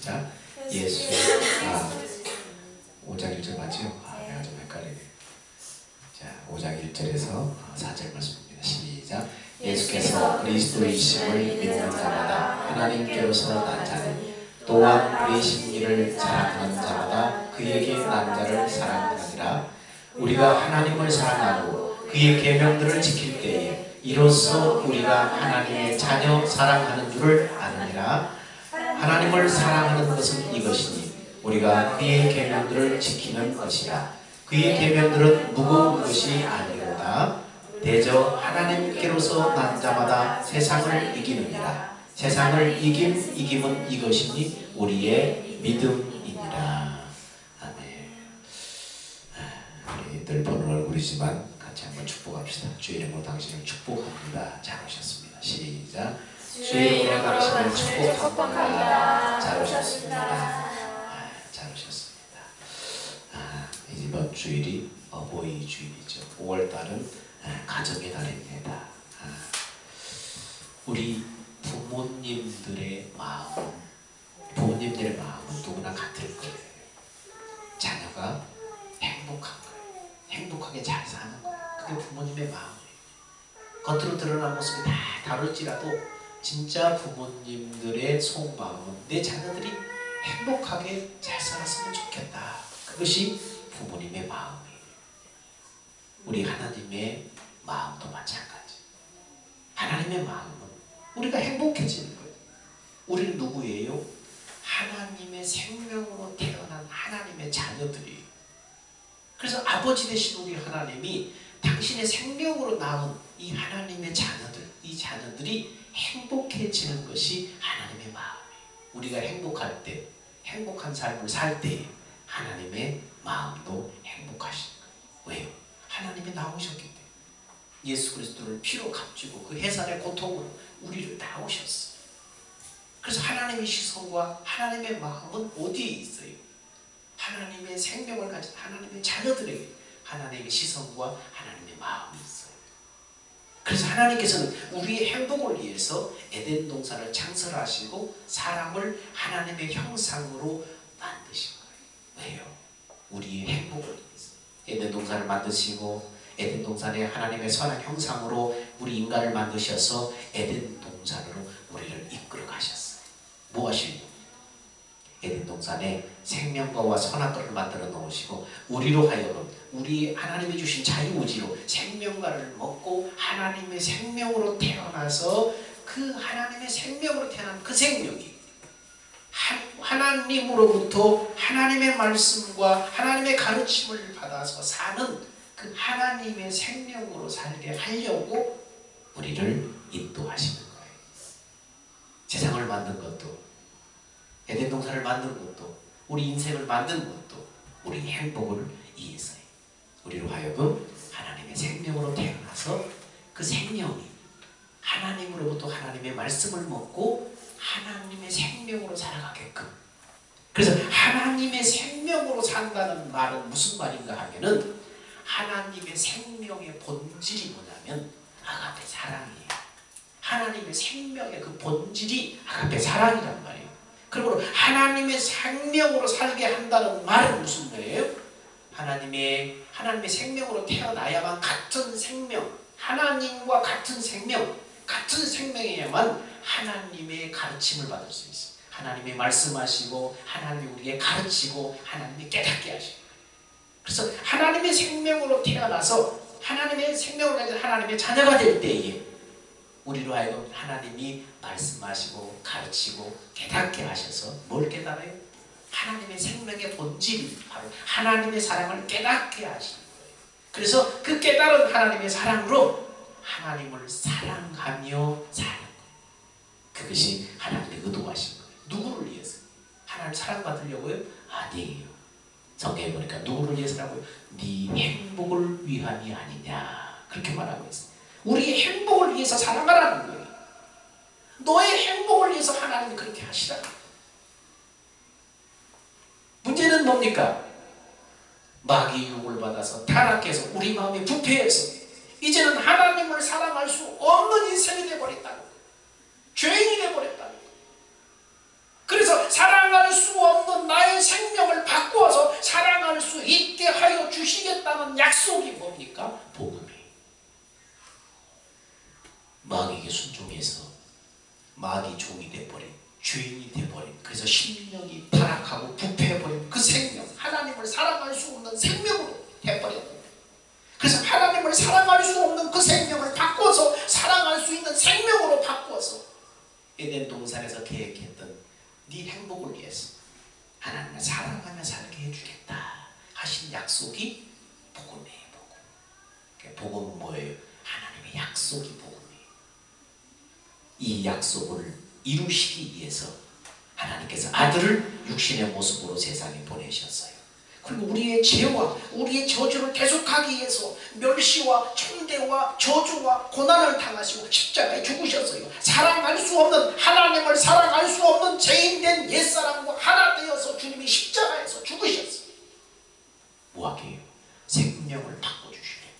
시작. 예수 5장 1절 맞죠? 내가 좀 헷갈리네. 자, 5장 1절에서 4절 말씀입니다. 시작. 예수께서 그리스도이심을 믿는 자마다 하나님께로서 난 자니 또한 그의 일을 자랑하는 자마다 그에게 난 자를 사랑하느니라. 우리가 하나님을 사랑하고 그의 계명들을 지킬 때에 이로써 우리가 하나님의 자녀 사랑하는 줄을 아느니라. 하나님을 사랑하는 것은 이것이니 우리가 그의 계명들을 지키는 것이라. 그의 계명들은 무거운 것이 아니로다. 대저 하나님께로서 난 자마다 세상을 이기느니라. 세상을 이김은 이것이니 우리의 믿음이니라. 아멘. 우리 늘 보는 얼굴이지만 같이 한번 축복합시다. 주의 이름으로 당신을 축복합니다. 잘 오셨습니다. 시작. 주의 이름으로 당신을 축복합니다. 잘 오셨습니다. 잘 오셨습니다. 이번 주일이 어버이 주일이죠. 5월달은 가정의 달입니다. 우리 부모님들의 마음은 누구나 같을 거예요. 자녀가 행복한 거예요. 행복하게 잘 사는 거예요. 그게 부모님의 마음이에요. 겉으로 드러난 모습이 다 다를지라도 진짜 부모님들의 속마음은 내 자녀들이 행복하게 잘 살았으면 좋겠다. 그것이 부모님의 마음이에요. 우리 하나님의 마음도 마찬가지. 하나님의 마음은 우리가 행복해지는 거예요. 우리는 누구예요? 하나님의 생명으로 태어난 하나님의 자녀들이에요. 그래서 아버지 되신 우리 하나님이 당신의 생명으로 낳은 이 하나님의 자녀들, 이 자녀들이 행복해지는 것이 하나님의 마음이에요. 우리가 행복할 때, 행복한 삶을 살 때 하나님의 마음도 행복하시는 거예요. 왜요? 하나님이 나오셨기 때문에. 예수 그리스도를 피로 값지고 그 해산의 고통으로 우리를 낳으셨어요. 그래서 하나님의 시선과 하나님의 마음은 어디에 있어요? 하나님의 생명을 가진 하나님의 자녀들에게 하나님의 시선과 하나님의 마음이 있어요. 그래서 하나님께서는 우리의 행복을 위해서 에덴 동산을 창설하시고 사람을 하나님의 형상으로 만드신 거예요. 왜요? 우리의 행복을 위해서. 에덴 동산을 만드시고 에덴 동산에 하나님의 선한 형상으로 우리 인간을 만드셔서 에덴 동산으로 우리를 이끌어 가셨어요. 뭐 하시려고? 에덴 동산에 생명과와 선악과를 만들어 놓으시고 우리로 하여금 우리 하나님이 주신 자유의지로 생명과를 먹고 하나님의 생명으로 태어나서 그 하나님의 생명으로 태어난 그 생명이 하나님으로부터 하나님의 말씀과 하나님의 가르침을 받아서 사는 그 하나님의 생명으로 살게 하려고 우리를 인도하시는 거예요. 세상을 만든 것도 에덴 동산을 만든 것도 우리 인생을 만든 것도 우리 행복을 위해서예요. 우리로 하여금 하나님의 생명으로 태어나서 그 생명이 하나님으로부터 하나님의 말씀을 먹고 하나님의 생명으로 살아가게끔. 그래서 하나님의 생명으로 산다는 말은 무슨 말인가 하면은 하나님의 생명의 본질이 뭐냐면 아가페 사랑이에요. 하나님의 생명의 그 본질이 아가페 사랑이란 말이에요. 그러므로 하나님의 생명으로 살게 한다는 말은 무슨 말이에요? 하나님의 생명으로 태어나야만 같은 생명, 하나님과 같은 생명, 같은 생명이야만 하나님의 가르침을 받을 수 있어요. 하나님이 말씀하시고 하나님이 우리에게 가르치고 하나님이 깨닫게 하시고. 그래서 하나님의 생명으로 태어나서 하나님의 생명을 가진 하나님의 자녀가 될 때에 우리로 하여금 하나님이 말씀하시고 가르치고 깨닫게 하셔서 뭘 깨달아요? 하나님의 생명의 본질이 바로 하나님의 사랑을 깨닫게 하시는 거예요. 그래서 그 깨달은 하나님의 사랑으로 하나님을 사랑하며 사는 거예요. 그것이 하나님의 의도하신 거예요. 누구를 위해서? 하나님 사랑받으려고요? 아니에요. 성경에 보니까 누구를 위해서라고요? 네 행복을 위함이 아니냐 그렇게 말하고 있어요. 우리의 행복을 위해서 살아가라는 거예요. 너의 행복을 위해서 하나님이 그렇게 하시라는 거예요. 문제는 뭡니까? 마귀의 유혹을 받아서 타락해서 우리 마음이 부패해서 이제는 하나님을 사랑할 수 없는 인생이 되어버렸다는 거예요. 죄인이 되어버렸다는 거예요. 그래서 사랑할 수 주겠다는 약속이 뭡니까? 복음이에요. 마귀에게 순종해서 마귀 종이 돼버린, 죄인이 돼버린, 그래서 심령이 타락하고 부패해버린 그 생명, 하나님을 사랑할 수 없는 생명으로 돼버렸는데, 그래서 하나님을 사랑할 수 없는 그 생명을 바꿔서 사랑할 수 있는 생명으로 바꿔서 에덴 동산에서 계획했던 네 행복을 위해서 하나님을 사랑하며 살게 해주겠다 하신 약속이 복음이에요. 복음. 복음은 뭐예요? 하나님의 약속이 복음이에요. 이 약속을 이루시기 위해서 하나님께서 아들을 육신의 모습으로 세상에 보내셨어요. 그리고 우리의 죄와 우리의 저주를 대속하기 위해서 멸시와 천대와 저주와 고난을 당하시고 십자가에 죽으셨어요. 사랑할 수 없는, 하나님을 사랑할 수 없는 죄인된 옛사람과 하나 되어서 주님이 십자가에서 죽으셨어요. 뭐하게요? 생명을 바꿔주시래요.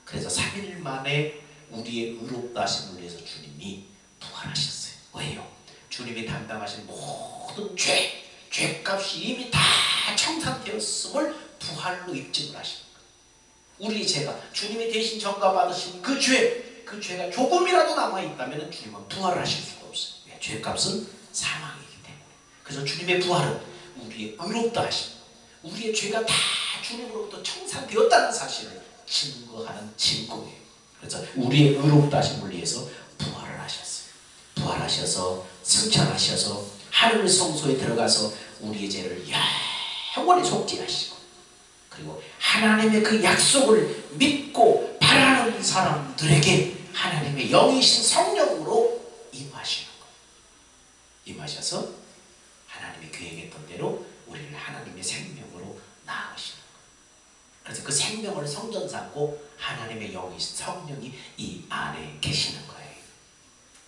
그래서 3일 만에 우리의 의롭다 하심을 위해서 주님이 부활하셨어요. 왜요? 주님이 담당하신 모든 죄값이 이미 다 청산되었음을 부활로 입증을 하신 거예요. 우리의 죄가 주님이 대신 전가받으신 그 죄가 조금이라도 남아있다면 주님은 부활하실 수가 없어요. 왜? 죄값은 사망이기 때문에. 그래서 주님의 부활은 우리의 의롭다 하심, 우리의 죄가 다 주님으로부터 청산되었다는 사실을 증거하는 증거예요. 그래서 우리의 의롭다 하심을 위해서 부활을 하셨어요. 부활하셔서 승천하셔서 하늘 성소에 들어가서 우리의 죄를 영원히 속죄하시고, 그리고 하나님의 그 약속을 믿고 바라는 사람들에게 하나님의 영이신 성령으로 임하시는 거예요. 임하셔서 하나님이 계획했던 대로 우리를 하나님의 생명으로 낳으시는 거예요. 그래서 그 생명을 성전 삼고 하나님의 영이신 성령이 이 안에 계시는 거예요.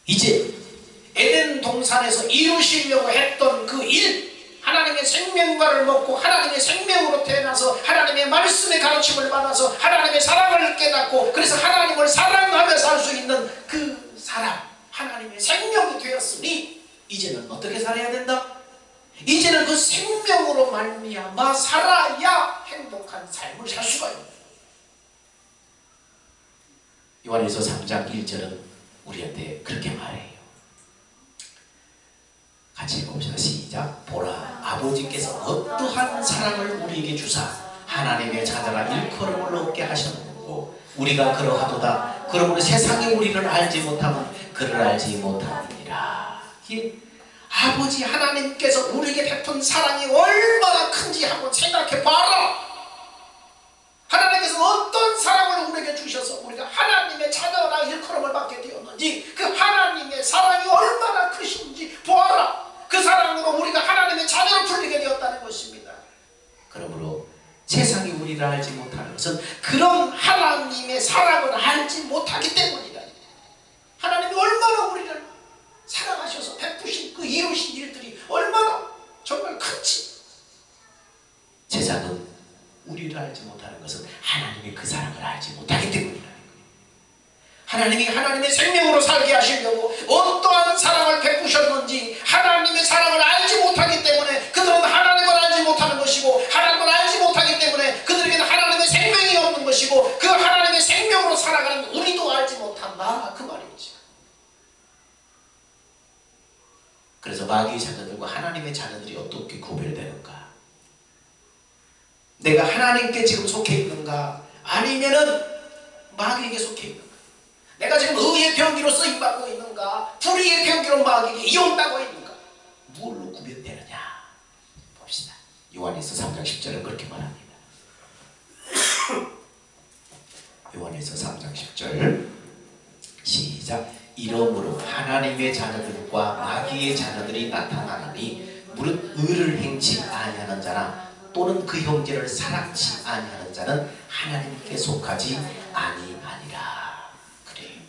이제 에덴 동산에서 이루시려고 했던 그 일, 하나님의 생명과를 먹고 하나님의 생명으로 태어나서 하나님의 말씀의 가르침을 받아서 하나님의 사랑을 깨닫고, 그래서 하나님을 사랑하며 살 수 있는 그 사람, 하나님의 생명이 되었으니 이제는 어떻게 살아야 된다? 이제는 그 생명으로 말미암아 살아야 행복한 삶을 살 수가 있는 거예요. 요한일서 3장 1절은 우리한테 그렇게 말해요. 같이 읽어봅시다. 시작. 보라, 아버지께서 어떠한 사랑을 우리에게 주사 하나님의 자녀라 일컬음을 얻게 하셨고 우리가 그러하도다. 그러므로 세상이 우리를 알지 못하면 그를 알지 못하느니라. 아버지 하나님께서 우리에게 베푼 사랑이 얼마나 큰지 한번 생각해 봐라. 하나님께서 어떤 사랑을 우리에게 주셔서 우리가 하나님의 자녀라 일컬음을 받게 되었는지, 그 하나님의 사랑이 얼마나 크신지 보아라. 그 사랑으로 우리가 하나님의 자녀로 불리게 되었다는 것입니다. 그러므로 세상이 우리를 알지 못하는 것은 그런 하나님의 사랑을 알지 못하기 때문이다. 하나님이 얼마나 우리를 사랑하셔서 베푸신 그 이루신 일들이 얼마나 정말 큰지. 세상은 우리를 알지 못하는 것은 하나님의 그 사랑을 알지 못하기 때문이다. 하나님이 하나님의 생명으로 살게 하시려고 어떠한 사랑을 베푸셨는지 하나님의 사랑을 알지 못하기 때문에 그들은 하나님을 알지 못하는 것이고, 하나님을 알지 못하기 때문에 그들에게는 하나님의 생명이 없는 것이고, 그 하나님의 생명으로 살아가는 우리도 알지 못한다, 그 말이지. 그래서 마귀의 자녀들과 하나님의 자녀들이 어떻게 구별되는가? 내가 하나님께 지금 속해 있는가? 아니면은 마귀에게 속해 있는가? 내가 지금 의의 병기로 쓰임받고 있는가? 불의의 병기로 마귀에게 이용당하고 있는가? 무엇로 구별되느냐? 봅시다. 요한일서 3장 10절은 그렇게 말합니다. 요한일서 3장 10절 시작. 이러므로 하나님의 자녀들과 마귀의 자녀들이 나타나느니 무릇 의를 행치 아니하는 자나 또는 그 형제를 사랑치 아니하는 자는 하나님께 속하지 아니하니라. 그래요.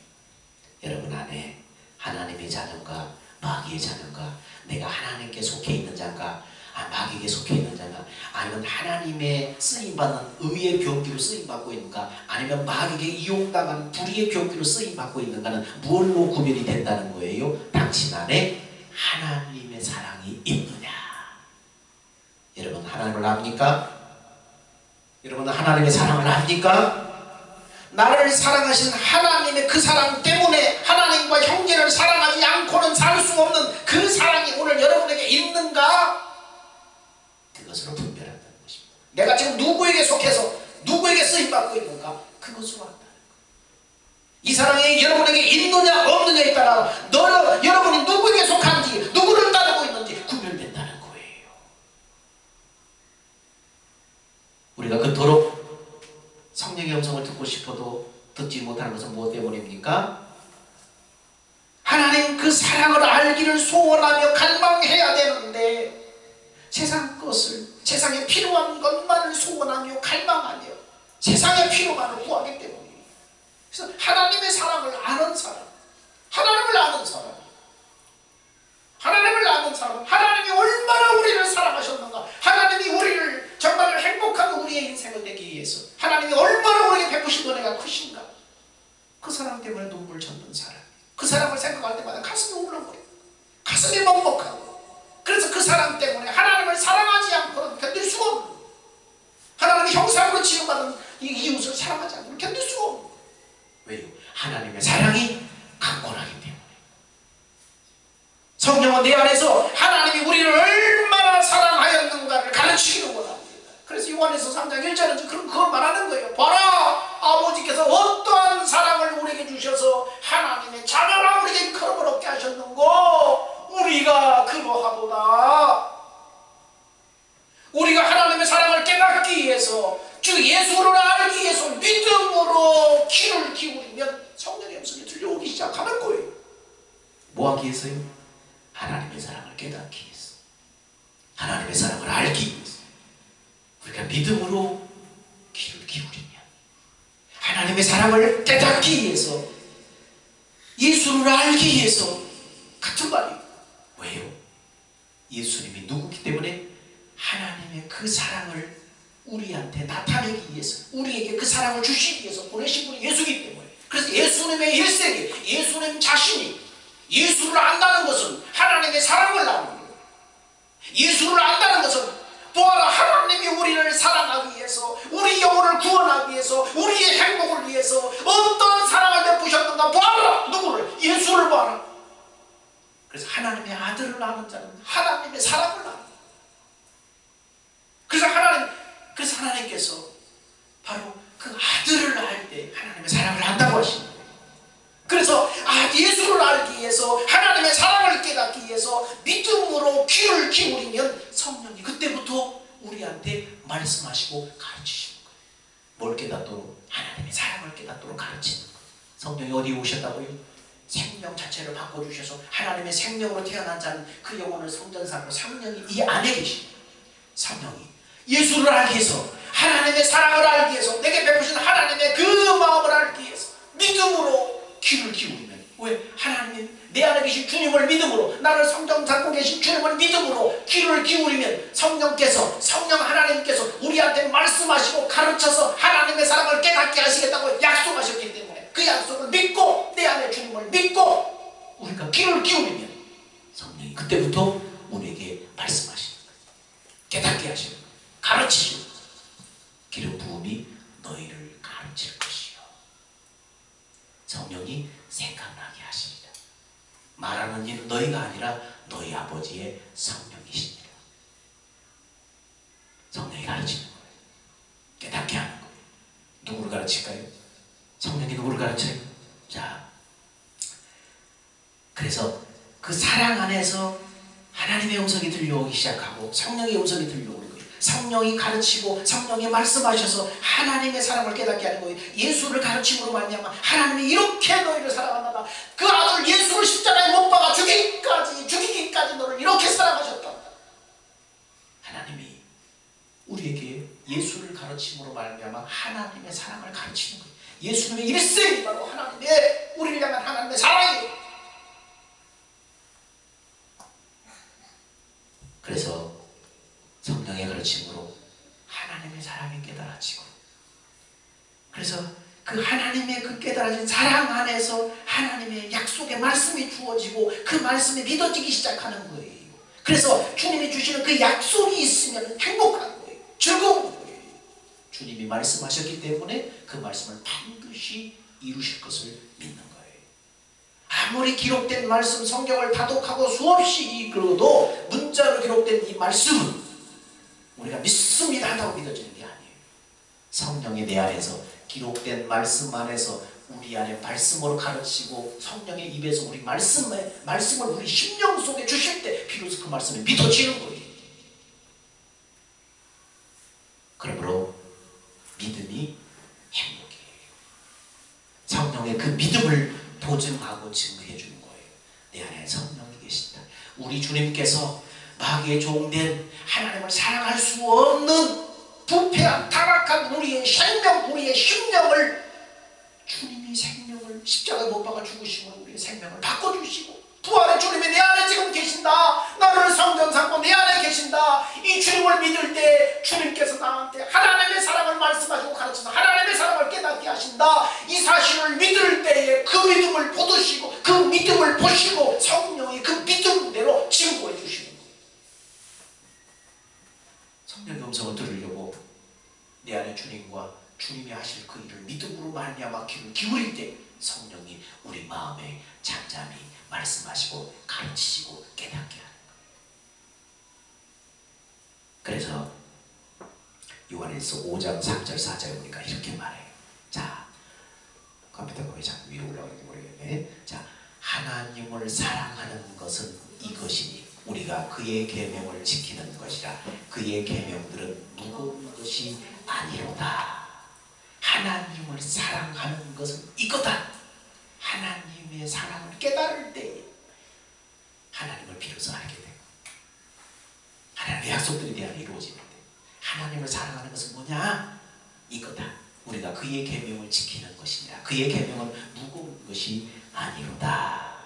여러분 안에 하나님의 자녀가 마귀의 자녀가, 내가 하나님께 속해 있는 자가 마귀에게 속해 있는 자가, 아니면 하나님의 쓰임받는 의의 병기로 쓰임받고 있는가, 아니면 마귀에게 이용당하는 불의의 병기로 쓰임받고 있는가는 무엇로 구별이 된다는 거예요? 당신 안에 하나님의 사랑이 있느냐. 여러분 하나님을 압니까? 여러분 하나님의 사랑을 압니까? 나를 사랑하신 하나님의 그 사랑 때문에 하나님과 형제를 사랑하지 않고는 살 수 없는 그 사랑이 오늘 여러분에게 있는가? 그것으로 분별한다는 것입니다. 내가 지금 누구에게 속해서 누구에게 쓰임받고 있는가? 그것으로 한다는 거예요. 이 사랑이 여러분에게 있느냐 없느냐에 따라 여러분이 누구에게 속한지 누구를 따르고 있는지 구별된다는 거예요. 우리가 그토록 성령의 음성을 듣고 싶어도 듣지 못하는 것은 무엇 때문입니까? 하나님 그 사랑을 알기를 소원하며 갈망해야 되는데 세상 것을, 세상에 필요한 것만을 소원하며 갈망하며 세상의 필요만을 구하기 때문이에요. 그래서 하나님의 사랑을 아는 사람, 하나님을 아는 사람, 하나님이 얼마나 우리를 사랑하셨는가, 하나님이 우리를 정말 행복한 우리의 인생을 내기 위해서 하나님이 얼마나 우리에게 베푸신 은혜가 크신가, 그 사랑 때문에 눈물 젖는 사람, 그 사랑을 생각할 때마다 가슴이 울렁거려, 가슴이 먹먹하고, 그래서 그 사랑 때문에 하나님을 사랑하지 않고는 견딜 수가 없는 거예요. 하나님의 형상으로 지음받은 이 이웃을 사랑하지 않고는 견딜 수가 없는 거예요. 왜요? 하나님의 사랑이 강건하기 때문에. 성령은 내 안에서 하나님이 우리를 얼마나 사랑하였는가를 가르치기로 원합니다. 그래서 요한에서 3장 1절은 그걸 말하는 거예요. 봐라, 아버지께서 어떠한 사랑을 우리에게 주셔서 하나님의 자녀라 우리에게 그름을 얻게 하셨는고 우리가 그러하도다. 우리가 하나님의 사랑을 깨닫기 위해서, 즉 예수를 알기 위해서 믿음으로 귀를 기울이면 성령의 음성이 들려오기 시작하는 거예요. 뭐 하기 위해서요? 하나님의 사랑을 깨닫기 위해서, 하나님의 사랑을 알기 위해서. 우리가 믿음으로 귀를 기울이면 하나님의 사랑을 깨닫기 위해서, 예수를 알기 위해서. 같은 말이에요. 왜요? 예수님이 누구기 때문에 하나님의 그 사랑을 우리한테 나타내기 위해서, 우리에게 그 사랑을 주시기 위해서 보내신 분이 예수이기 때문에. 그래서 예수님의 일생에 예수님 자신이 예수를 안다는 것은 하나님의 사랑을 아는 거예요. 예수를 안다는 것은 보아라, 하나님이 우리를 사랑하기 위해서, 우리 영혼을 구원하기 위해서, 우리의 행복을 위해서 어떤 사랑을 베푸셨는가 보아라. 누구를? 예수를 보아라. 그래서 하나님의 아들을 아는 자는 하나님의 사랑을 아는 거예요. 그래서 하나님께서 바로 그 아들을 알 때 하나님의 사랑을 안다고 하십니다. 그래서 예수를 알기 위해서, 하나님의 사랑을 깨닫기 위해서 믿음으로 귀를 기울이면 성령이 그때부터 우리한테 말씀하시고 가르치시는 거예요. 뭘 깨닫도록? 하나님의 사랑을 깨닫도록 가르치는 거예요. 성령이 어디에 오셨다고요? 생명 자체를 바꿔주셔서 하나님의 생명으로 태어난 자는 그 영혼을 성전 삼고 성령이 이 안에 계십니다. 성령이 예수를 알기 위해서, 하나님의 사랑을 알기 위해서, 내게 베푸신 하나님의 그 마음을 알기 위해서 믿음으로 귀를 기울이면, 왜? 하나님 내 안에 계신 주님을 믿음으로, 나를 성전 잡고 계신 주님을 믿음으로 귀를 기울이면 성령 하나님께서 우리한테 말씀하시고 가르쳐서 하나님의 사랑을 깨닫게 하시겠다고 약속하셨기 때문에 그 약속을 믿고, 내 안에 주님을 믿고 우리가 귀를 기울이면 성령이 그때부터 우리에게 말씀하시는 거예요. 깨닫게 하시는 거예요. 가르치시는 거예요. 기름 부음이 너희를 가르칠 것이요. 성령이 생각나게 하십니다. 말하는 이는 너희가 아니라 너희 아버지의 성령이십니다. 성령이 가르치는 거예요. 깨닫게 하는 거예요. 누구를 가르칠까요? 성령이 누구를 가르쳐요? 자, 그래서 그 사랑 안에서 하나님의 음성이 들려오기 시작하고 성령의 음성이 들려오는 거예요. 성령이 가르치고 성령이 말씀하셔서 하나님의 사랑을 깨닫게 하는 거예요. 예수를 가르침으로 말미암아 하나님이 이렇게 너희를 사랑한다. 그 아들 예수를 십자가에 못 박아 죽이기까지 너를 이렇게 사랑하셨다. 하나님이 우리에게 예수를 가르침으로 말미암아 하나님의 사랑을 가르치는 거예요. 예수님의 일생이 바로 하나님의, 우리를 향한 하나님의 사랑이에요. 그래서 성령의 가르침으로 하나님의 사랑이 깨달아지고, 그래서 그 하나님의 그 깨달아진 사랑 안에서 하나님의 약속의 말씀이 주어지고 그 말씀이 믿어지기 시작하는 거예요. 그래서 주님이 주시는 그 약속이 있으면 행복한 거예요. 즐거운 거예요. 주님이 말씀하셨기 때문에 그 말씀을 반드시 이루실 것을 믿는 거예요. 아무리 기록된 말씀, 성경을 다독하고 수없이 읽어도 문자로 기록된 이 말씀은 우리가 믿습니다 한다고 믿어지는 게 아니에요. 성령이 내 안에서 기록된 말씀 안에서 우리 안에 말씀으로 가르치고 성령의 입에서 우리 말씀을 우리 심령 속에 주실 때 비로소 그 말씀이 믿어지는 거예요. 그러므로 믿음이 행복이에요. 성령의 그 믿음을 보증하고 증거해 주는 거예요. 내 안에 성령이 계신다. 우리 주님께서 마귀의 종된 하나님을 사랑할 수 없는 부패한 타락한 우리의 생명, 우리의 심령을 주님이 생명을 십자가에 못 박아 죽으시고 우리의 생명을 바꿔주시고 부활의 주님이 내 안에 지금 계신다. 나를 성전 삼고 내 안에 계신다. 이 주님을 믿을 때 주님께서 나한테 하나님의 사랑을 말씀하시고 가르쳐서 하나님의 사랑을 깨닫게 하신다. 이 사실을 믿을 때에 그 믿음을 보시고 그 믿음을 보시고 성령이 그 믿음대로 증거해 주시는 거예요. 성령의 음성을 들으려고 내 안에 주님과 주님이 하실 그 일을 믿음으로 말미암아 귀를 기울일 때 성령이 우리 마음에 잠잠히 말씀하시고 가르치시고 깨닫게 하는 거예요. 그래서 요한일서 5장 3절 4절에 보니까 이렇게 말해요. 자, 컴퓨터가 왜 자꾸 위로 올라가는지 모르겠네. 자, 하나님을 사랑하는 것은 이것이니 우리가 그의 계명을 지키는 것이라. 그의 계명들은 무거운 것이 아니로다. 하나님을 사랑하는 것은 이거다. 하나님의 사랑을 깨달을 때 하나님을 비로소 알게 되고 하나님의 약속들에 대한 이루어지는데 하나님을 사랑하는 것은 뭐냐? 이거다. 우리가 그의 계명을 지키는 것이니라. 그의 계명은 무거운 것이 아니로다.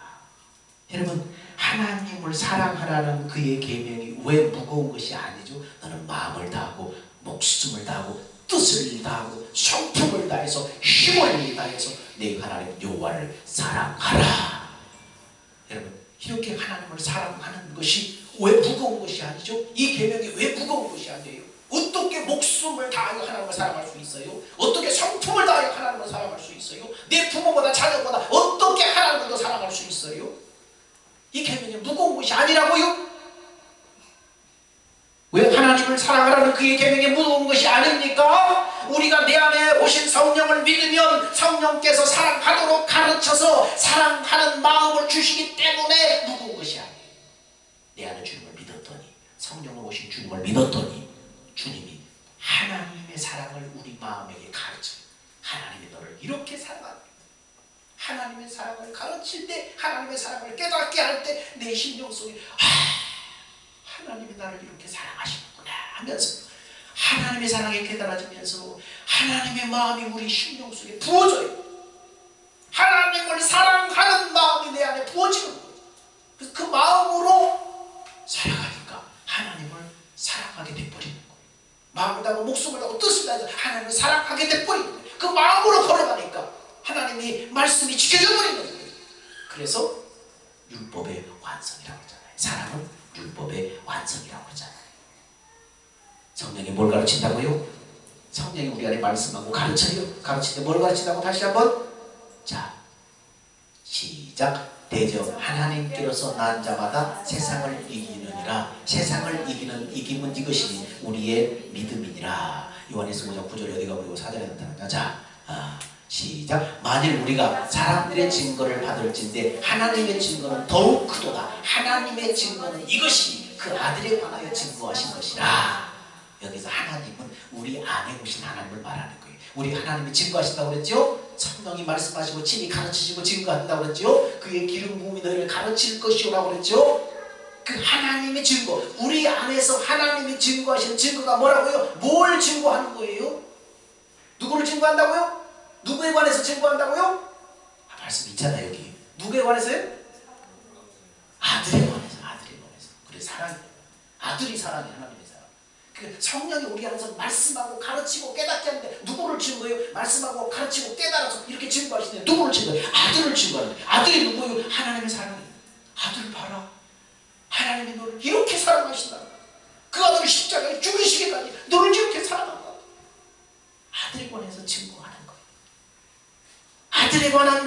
여러분, 하나님을 사랑하라는 그의 계명이 왜 무거운 것이 아니죠? 너는 마음을 다하고 목숨을 다하고 뜻을 다하고 성품을 다해서 힘을 다해서 내 하나님 여호와를 사랑하라. 여러분, 이렇게 하나님을 사랑하는 것이 왜 무거운 것이 아니죠? 이 계명이 왜 무거운 것이 아니에요? 어떻게 목숨을 다하여 하나님을 사랑할 수 있어요? 어떻게 성품을 다하여 하나님을 사랑할 수 있어요? 내 부모보다 자녀보다 어떻게 하나님을 더 사랑할 수 있어요? 이 계명이 무거운 것이 아니라고요? 왜 하나님을 사랑하라는 그의 계명이 무거운 것이 아닙니까? 우리가 내 안에 오신 성령을 믿으면 성령께서 사랑하도록 가르쳐서 사랑하는 마음을 주시기 때문에 무거운 것이 아니에요. 내 안에 주님을 믿었더니, 성령을 오신 주님을 믿었더니 주님이 하나님의 사랑을 우리 마음에게 가르쳐요. 하나님이 너를 이렇게 사랑합니다. 하나님의 사랑을 가르칠 때, 하나님의 사랑을 깨닫게 할 때 내 심령 속에 하나님이 나를 이렇게 사랑하시는구나 하면서 하나님의 사랑에 깨달아지면서 하나님의 마음이 우리 심령 속에 부어져요. 하나님을 사랑하는 마음이 내 안에 부어지는 거예요. 그래서 그 마음으로 살아가니까 하나님을 사랑하게 돼버리는 거예요. 마음을 다하고 목숨을 다하고 뜻을 다해서 하나님을 사랑하게 돼버리는 거예요. 그 마음으로 걸어가니까 하나님이 말씀이 지켜져 버리는 거예요. 그래서 율법의 완성이라고 하잖아요. 사랑은 율법의 완성이라고 하잖아요. 성령이 뭘 가르친다고요? 성령이 우리 안에 말씀하고 가르쳐요. 가르칠 때 뭘 가르친다고? 다시 한번. 자, 시작. 대저 하나님께로서 난 자마다 세상을 이기느니라. 세상을 이김은 이것이 우리의 믿음이니라. 요한일서 5장 9절에 어디가 그리고 4절에 나타난다. 자, 시작. 만일 우리가 사람들의 증거를 받을진대 하나님의 증거는 더욱 크도다. 하나님의 증거는 이것이 그 아들에 관하여 증거하신 것이라. 여기서 하나님은 우리 안에 오신 하나님을 말하는 거예요. 우리 하나님이 증거하신다고 그랬죠? 성령이 말씀하시고 친히 가르치시고 증거한다고 그랬죠? 그의 기름 부음이 너희를 가르칠 것이오라고 그랬죠? 그 하나님의 증거, 우리 안에서 하나님이 증거하시는 증거가 뭐라고요? 뭘 증거하는 거예요? 누구를 증거한다고요? 누구에 관해서 증거한다고요? 말씀 있잖아요. 여기 누구에 관해서요? 아들에 관해서. 아들에 관해서. 그래, 사랑이 아들이 사랑이 하나님의 사랑. 그 성령이 우리 안에서 말씀하고 가르치고 깨닫게 하는데 누구를 증거해요? 말씀하고 가르치고 깨달아서 이렇게 증거하시는데 누구를 증거해요? 아들을 증거하는데 아들이 누구예요? 하나님의 사랑이에요. 아들 봐라. 하나님이 너를 이렇게 사랑하신다. 그 아들을 십자가에 죽이시기까지 너를 이렇게 사랑한다.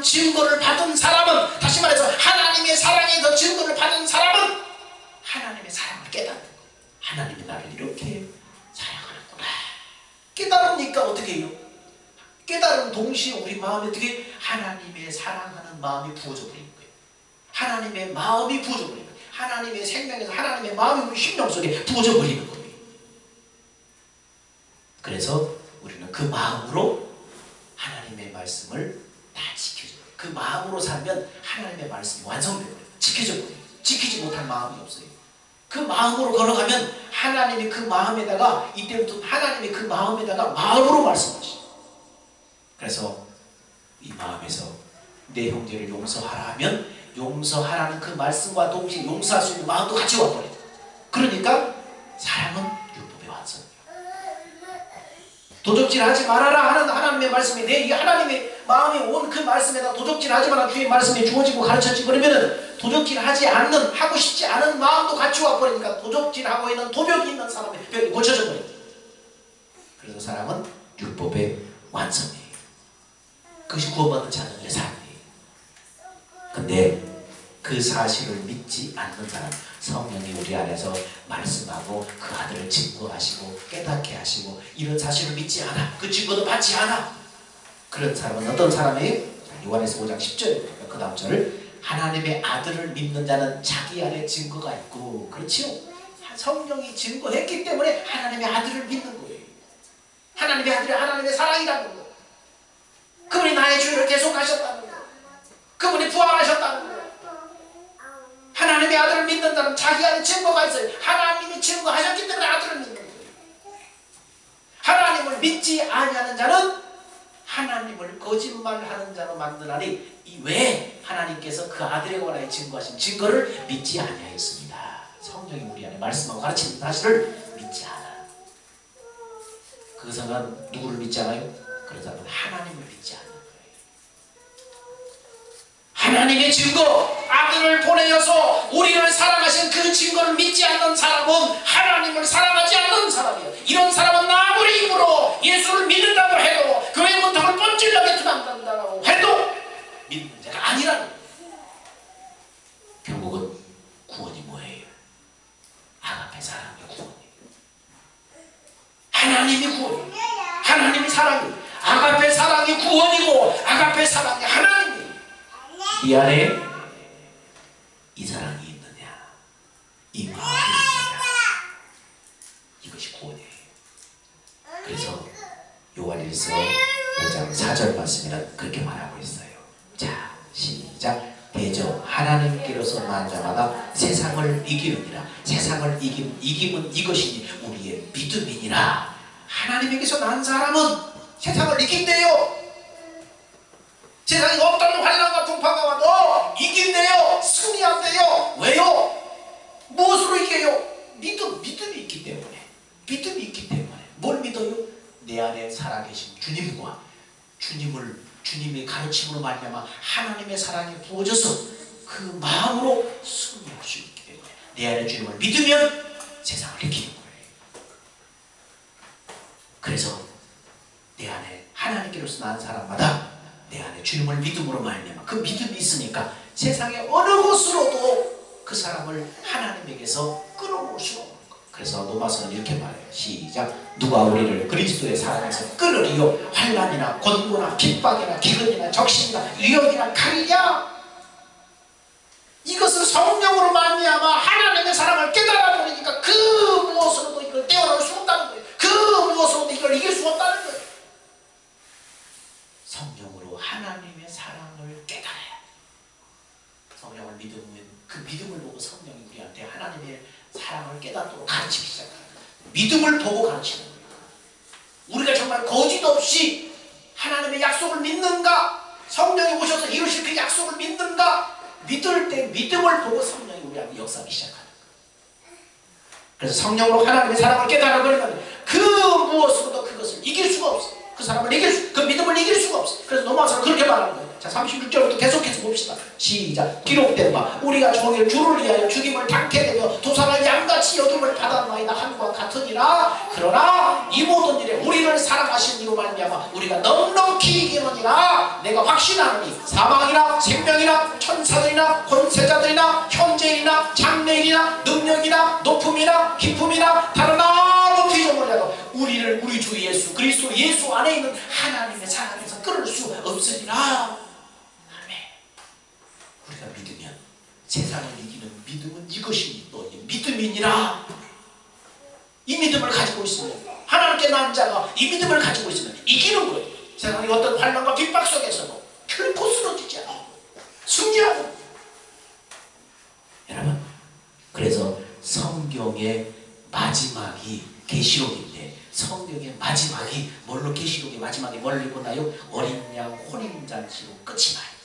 증거를 받은 사람은, 다시 말해서 하나님의 사랑에 더 증거를 받은 사람은 하나님의 사랑을 깨닫는 거예요. 하나님이 나를 이렇게 사랑하는구나. 깨달으니까 어떻게 해요? 깨달은 동시에 우리 마음에 어떻게 하나님의 사랑하는 마음이 부어져 버리는 거예요. 하나님의 마음이 부어져 버리는 거예요. 하나님의 생명에서 하나님의 마음이 우리 심령 속에 부어져 버리는 거예요. 그래서 우리는 그 마음으로 하나님의 말씀을 다 지켜줘요. 그 마음으로 살면 하나님의 말씀이 완성돼요. 지켜져 버려요. 지키지 못할 마음이 없어요. 그 마음으로 걸어가면 하나님이 그 마음에다가, 이때부터 하나님이 그 마음에다가 마음으로 말씀하시죠. 그래서 이 마음에서 내 형제를 용서하라 하면 용서하라는 그 말씀과 동시에 용서할 수 있는 마음도 같이 와버려요. 그러니까 사랑은 율법의 완성이에요. 도적질하지 말아라 하는 하나님의 말씀이 내 하나님의 마음이 온 그 말씀에다 도적질하지 마라 주의 말씀이 주어지고 가르쳐지고 그러면은 도적질하지 않는, 하고 싶지 않은 마음도 같이 와버리니까 도적질하고 있는 도벽이 있는 사람의 벽이 고쳐져 버려요. 그래서 사랑은 율법의 완성이에요. 그것이 구원받는 자녀들의 삶이에요. 근데 그 사실을 믿지 않는 사람, 성령이 우리 안에서 말씀하고 그 아들을 증거하시고 깨닫게 하시고 이런 사실을 믿지 않아, 그 증거도 받지 않아, 그런 사람은 어떤 사람이에요? 요한에서 5장 10절 그 다음 절을, 하나님의 아들을 믿는 자는 자기 안에 증거가 있고, 그렇지요? 성령이 증거했기 때문에 하나님의 아들을 믿는 거예요. 하나님의 아들이 하나님의 사랑이라는 거예요. 그분이 나의 주를 계속하셨다는 거예요. 그분이 부활하셨다는 거예요. 하나님의 아들을 믿는 자는 자기 안에 증거가 있어요. 하나님이 증거하셨기 때문에 아들을 믿는 거예요. 하나님을 믿지 아니하는 자는 하나님을 거짓말하는 자로 만드나니, 이 왜 하나님께서 그 아들에 관하여 증거하신 증거를 믿지 아니하였습니다. 성령이 우리 안에 말씀하고 가르치는 사실을 믿지 않아. 그 사람은 누구를 믿지 않아요? 그런 사람은 하나님을 믿지 않는 거예요. 하나님의 증거, 아들을 보내어서 우리를 사랑하신 그 증거를 믿지 않는 사람은 하나님을 사랑하지 않는 사람이에요. 이런 사람은 아무리 입으로 예수를 믿는다고 해도, 교회 문턱을 뻔질나게 드난다고 해도 믿는 자가 아니라는 거예요. 결국은 구원이 뭐예요? 아가페 사랑의 구원이에요. 하나님이 구원이에요. 하나님이 사랑이에요. 아가페 사랑이 구원이고 아가페 사랑이 하나님이에요. 이 안에 이 사랑이 있느냐, 이 마음이 있느냐, 이것이 구원이에요. 그래서 요한일서 5장 4절 말씀이란 그렇게 말하고 있어요. 자, 시작. 대저 하나님께로서 난 자마다 세상을 이기느니라. 세상을 이김은 이것이니 우리의 믿음이니라. 하나님에게서 난 사람은 세상을 이긴대요. 세상에 어떤 환난과 풍파가 와도 이긴대요. 승리한대요. 왜요? 무엇으로 이겨요? 믿음이 있기 때문에. 믿음이 있기 때문에. 뭘 믿어요? 내 안에 살아계신 주님과 주님의 가르침으로 말미암아 하나님의 사랑이 부어져서 그 마음으로 승리할 수 있기 때문에 내 안에 주님을 믿으면 세상을 이기는 거예요. 그래서 내 안에 하나님께로서 난 사람마다 내 안에 주님을 믿음으로 말미암아 그 믿음이 있으니까 세상의 어느 곳으로도 그 사람을 하나님에게서 끌어올 수 없는 거예요. 그래서 로마서는 이렇게 말해요. 시작. 누가 우리를 그리스도의 사랑에서 끌으리요? 환난이나 곤고나 핍박이나 기근이나 적신이나 위협이나 칼이냐? 이것은 성령으로 말미암아 하나님의 사랑을 깨달아 버리니까 그 무엇으로도 이걸 떼어놓을 수 없다는 거예요. 그 무엇으로도 이걸 이길 수 없다는 거예요. 성령으로 하나님의 사랑을 깨달아야 돼. 성령을 믿으면 그 믿음을 보고 성령이 우리한테 하나님의 사랑을 깨닫도록 가르치기 시작합니다. 믿음을 보고 가르치는 거예요. 우리가 정말 거짓 없이 하나님의 약속을 믿는가? 성령이 오셔서 이루실 그 약속을 믿는가? 믿을 때 믿음을 보고 성령이 우리한테 역사하기 시작하는 거예요. 그래서 성령으로 하나님의 사랑을 깨달아 버리면 그 무엇으로도 그것을 이길 수가 없어요. 그 사람을 그 믿음을 이길 수가 없어. 그래서 넘어와서 그렇게 말하는 거예요. 자, 36절부터 계속해서 봅시다. 시작. 기록된 바 우리가 종일 주를 위하여 죽임을 당케 되며 도살을 양같이 여김을 받았나이다 한과 같으니라. 그러나 이 모든 일에 우리를 사랑하신 이로 말미암아 우리가 넉넉히 이기느니라. 내가 확신하노니 사망이나 생명이나 천사들이나 권세자들이나 현재이나 장래이나 능력이나 높음이나 깊음이나 다른 아무 피조물이라도 우리를 우리 주 예수 그리스도 예수 안에 있는 하나님의 사랑에서 끊을 수 없으리라. 우리가 믿으면 세상을 이기는 믿음은 이것이 또 믿음이니라. 이 믿음을 가지고 있으면 하나님께 난 자가 이 믿음을 가지고 있으면 이기는 거예요. 세상의 어떤 환난과 핍박 속에서도 결코 쓰러지지 않아요. 승리하고. 여러분, 그래서 성경의 마지막이 계시록인데 성경의 마지막이 뭘로 계시록의 마지막이 뭘로 끝나요? 어린 양 혼인잔치로 끝이 나요.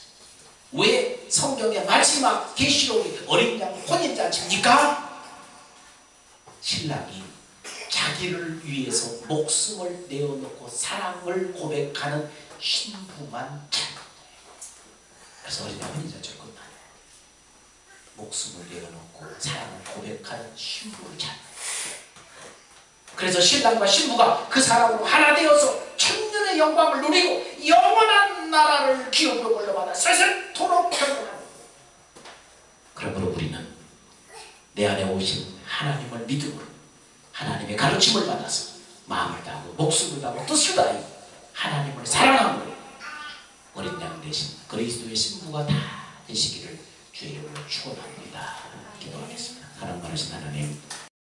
왜 성경의 마지막 계시록이 어린 양 혼인잔치입니까? 신랑이 자기를 위해서 목숨을 내어놓고 사랑을 고백하는 신부만 찾는 거예요. 그래서 어린 양 혼인잔치로 끝나요. 목숨을 내어놓고 사랑을 고백하는 신부를 찾는 거예요. 그래서 신랑과 신부가 그 사람으로 하나 되어서 천년의 영광을 누리고 영원한 나라를 기업으로 물려받아 세세토록 평안하고. 그러므로 우리는 내 안에 오신 하나님을 믿음으로 하나님의 가르침을 받아서 마음을 다하고 목숨을 다하고 뜻을 다하여 하나님을 사랑함으로 어린 양 대신 그리스도의 신부가 다 되시기를 주의 이름으로 축원합니다. 기도하겠습니다. 사랑 많으신 하나님,